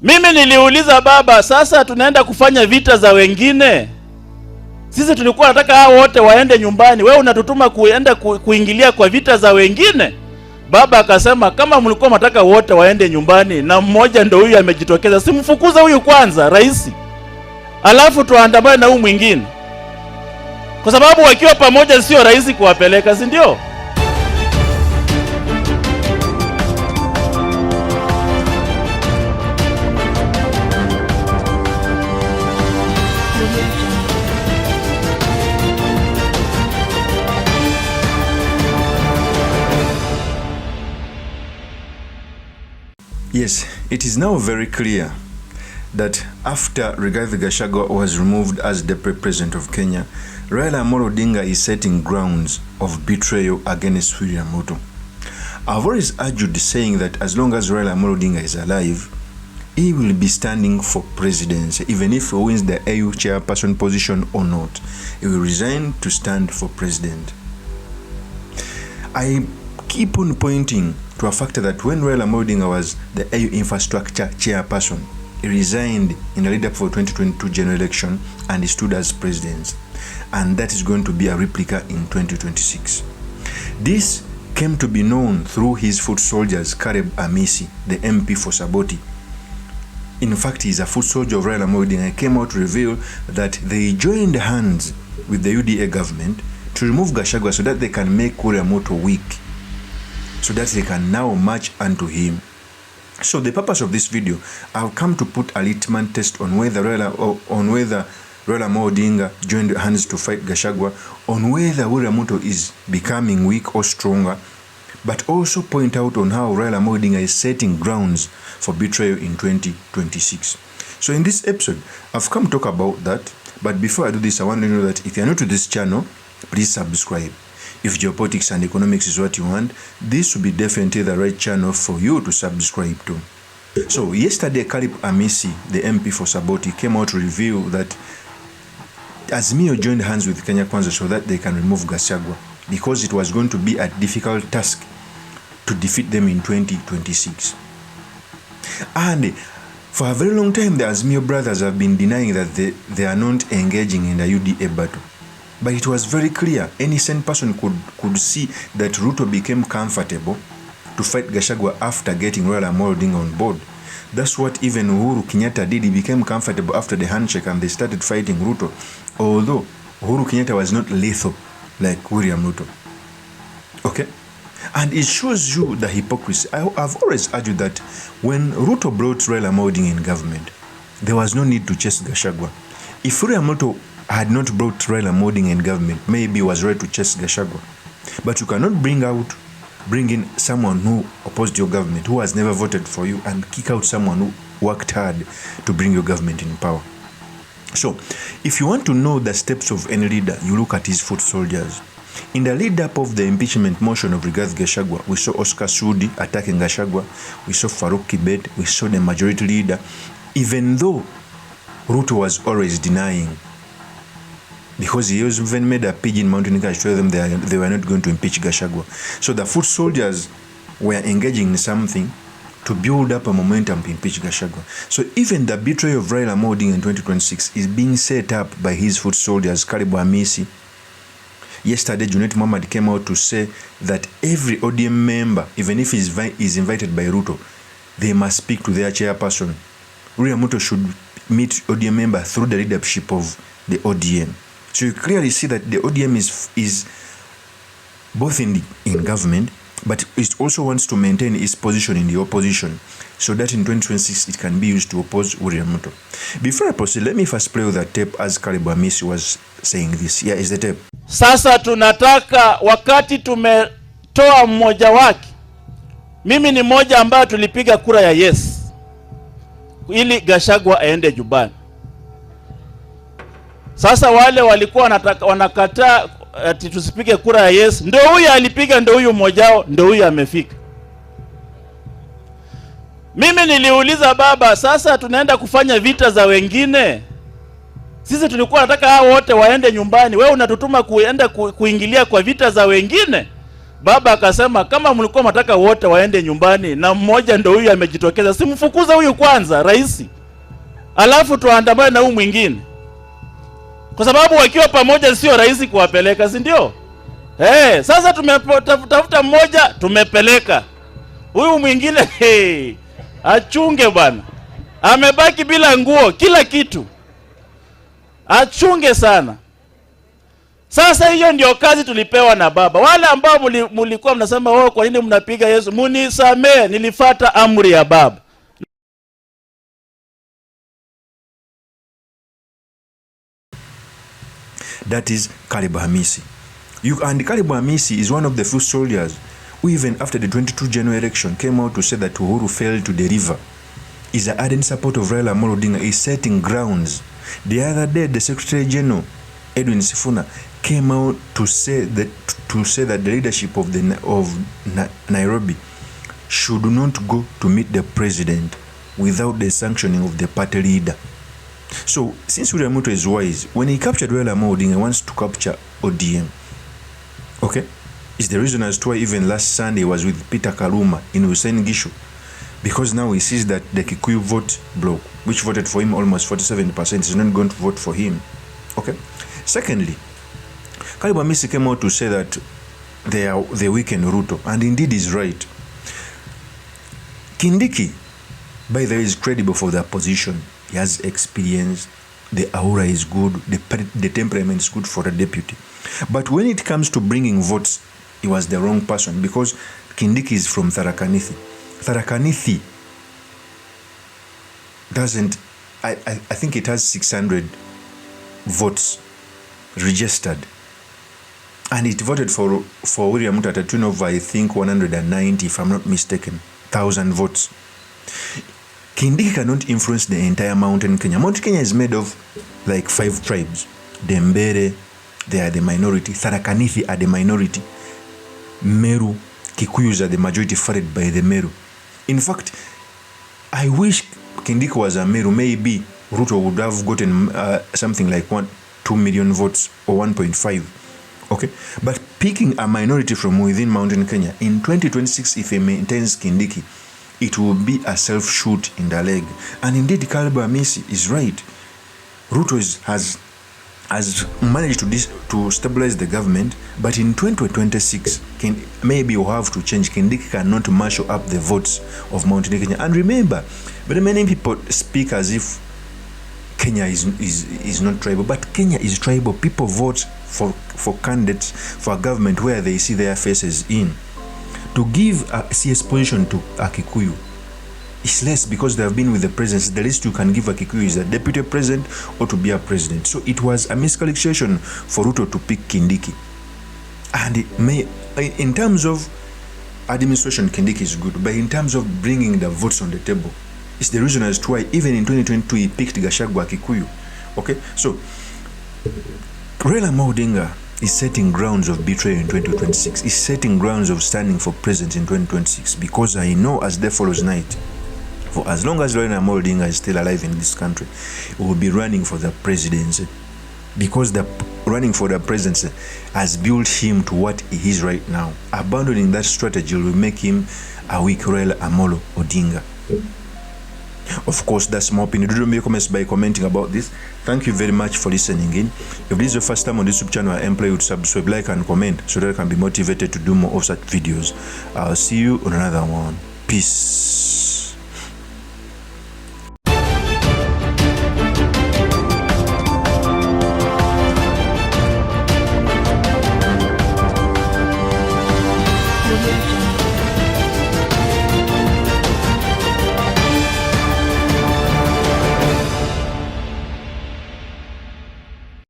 Mimi niliuliza baba, sasa tunaenda kufanya vita za wengine. Sisi tulikuwa nataka hao wote waende nyumbani. Wewe unatutuma kuenda kuingilia kwa vita za wengine? Baba akasema kama mlikuwa mnataka wote waende nyumbani na mmoja ndio huyu amejitokeza, simfukuza huyu kwanza rais. Alafu tuandamane na huyu mwingine. Kwa sababu wakiwa pamoja sio rahisi kuwapeleka, si ndio? Yes, it is now very clear that after Rigathi Gachagua was removed as Deputy President of Kenya, Raila Amolo Odinga is setting grounds of betrayal against William Ruto. I've always argued saying that as long as Raila Amolo Odinga is alive, he will be standing for presidency. Even if he wins the AU chairperson position or not, he will resign to stand for president. I keep on pointing to a factor that when Raila Amolo Odinga was the AU infrastructure chairperson, he resigned in the lead-up for 2022 general election and he stood as president. And that is going to be a replica in 2026. This came to be known through his foot soldiers, AMISI, the MP for Saboti. In fact, he is a foot soldier of Raila Amolo Odinga. He came out to reveal that they joined hands with the UDA government to remove Gachagua so that they can make William Ruto weak, so that they can now march unto him. So the purpose of this video, I've come to put a litmus test on whether Raila Amolo Odinga joined hands to fight Gachagua, on whether William Ruto is becoming weak or stronger, but also point out on how Raila Amolo Odinga is setting grounds for betrayal in 2026. So in this episode, I've come to talk about that. But before I do this, I want to know that if you are new to this channel, please subscribe. If geopolitics and economics is what you want, this will be definitely the right channel for you to subscribe to. So yesterday, AMISI, the MP for Saboti, came out to reveal that Azimio joined hands with Kenya Kwanza so that they can remove Gachagua, because it was going to be a difficult task to defeat them in 2026. And for a very long time, the Azimio brothers have been denying that they are not engaging in the UDA battle. But it was very clear, any sane person could see that Ruto became comfortable to fight Gachagua after getting Raila Amolo Odinga on board. That's what even Uhuru Kenyatta did. He became comfortable after the handshake and they started fighting Ruto. Although Uhuru Kenyatta was not lethal like William Ruto. Okay? And it shows you the hypocrisy. I've always argued that when Ruto brought Raila Amolo Odinga in government, there was no need to chase Gachagua. If William Ruto had not brought Raila Amolo Odinga in government, maybe he was ready to chase Gachagua. But you cannot bring in someone who opposed your government, who has never voted for you, and kick out someone who worked hard to bring your government in power. So, if you want to know the steps of any leader, you look at his foot soldiers. In the lead-up of the impeachment motion of Rigathi Gachagua, we saw Oscar Sudi attacking Gachagua, we saw Farouk Kibet, we saw the majority leader, even though Ruto was always denying, because he even made a pigeon mountain to tell them they were not going to impeach Gachagua. So the foot soldiers were engaging in something to build up a momentum to impeach Gachagua. So even the betrayal of Raila Amolo Odinga in 2026 is being set up by his foot soldiers, AMISI. Yesterday, Junet Mohammed came out to say that every ODM member, even if he is invited by Ruto, they must speak to their chairperson. William Ruto should meet ODM member through the leadership of the ODM. So you clearly see that the ODM is both in government, but it also wants to maintain its position in the opposition, so that in 2026 it can be used to oppose William Ruto. Before I proceed, let me first play the tape as AMISI was saying this. Here is the tape. Sasa tunataka, wakati tumetoa mmoja wake, mimi ni mmoja ambaye tulipiga kura ya yes ili Gachagua aende nyumbani. Sasa wale walikuwa wanakataa ati tusipige kura ya yes, ndio huyu alipiga, ndio huyu mmoja wao, ndio huyu amefika. Mimi niliuliza baba, sasa tunaenda kufanya vita za wengine. Sisi tulikuwa nataka hao wote waende nyumbani. Wewe unatutuma kuingilia kwa vita za wengine? Baba akasema kama mlikuwa mnataka wote waende nyumbani na mmoja ndio huyu amejitokeza, simfukuze huyu kwanza rais, alafu tuandamane na huyu mwingine, kwa sababu wakiwa pamoja sio rahisi kuwapeleka, si ndio? Sasa tumetafuta mmoja tumepeleka, huyu mwingine achunge bwana, amebaki bila nguo, kila kitu, achunge sana. Sasa hiyo ndio kazi tulipewa na baba. Wale ambao mulikuwa mnasema kwa nini mnapiga Yesu, munisamee, nilifuata amri ya baba. That is Karibu AMISI. And Karibu AMISI is one of the few soldiers who, even after the 22 January election, came out to say that Uhuru failed to deliver. Is an ardent support of Raila Amolo Odinga, is setting grounds. The other day, the Secretary General Edwin Sifuna came out to say that the leadership of Nairobi should not go to meet the president without the sanctioning of the party leader. So, since William Ruto is wise, when he captured Raila Amolo Odinga, he wants to capture ODM. Okay? It's the reason as to why even last Sunday he was with Peter Kaluma in Hussein Gishu. Because now he sees that the Kikuyu vote bloc, which voted for him almost 47%, is not going to vote for him. Okay? Secondly, Karibu AMISI came out to say that they weaken Ruto, and indeed is right. Kindiki, by the way, is credible for that position. He has experience, the aura is good, the temperament is good for a deputy. But when it comes to bringing votes, he was the wrong person, because Kindiki is from Tharaka Nithi. Tharaka Nithi doesn't, I think it has 600 votes registered, and it voted for William Ruto at a tune of, I think, 190, if I'm not mistaken, 1,000 votes. Kindiki cannot influence the entire Mountain Kenya. Mountain Kenya is made of like 5 tribes. The Mbere, they are the minority. Tharaka Nithi are the minority. Meru, Kikuyus are the majority, followed by the Meru. In fact, I wish Kindiki was a Meru. Maybe Ruto would have gotten something like 2 million votes or 1.5. Okay? But picking a minority from within Mountain Kenya, in 2026, if he maintains Kindiki, it will be a self-shoot in the leg. And indeed, Karibu AMISI is right. Ruto has managed to stabilize the government, but in 2026, maybe we'll have to change. Kindiki cannot marshal up the votes of Mountain Kenya. And remember, very many people speak as if Kenya is not tribal, but Kenya is tribal. People vote for candidates for a government where they see their faces in. To give a CS position to a Kikuyu is less, because they have been with the president. The least you can give a Kikuyu is a deputy president or to be a president. So it was a miscalculation for Ruto to pick Kindiki. And in terms of administration, Kindiki is good, but in terms of bringing the votes on the table, it's the reason as to why even in 2022 he picked GACHAGUA Kikuyu. Okay, so Raila Amolo Odinga is setting grounds of betrayal in 2026. Is setting grounds of standing for president in 2026, because I know as day follows night, for as long as Raila Amolo Odinga is still alive in this country, he will be running for the presidency, because the running for the presidency has built him to what he is right now. Abandoning that strategy will make him a weak Raila Amolo Odinga. Of course, that's my opinion. Do make comments by commenting about this. Thank you very much for listening in. If this is your first time on this YouTube channel, I implore you to subscribe, like, and comment so that I can be motivated to do more of such videos. I'll see you on another one. Peace.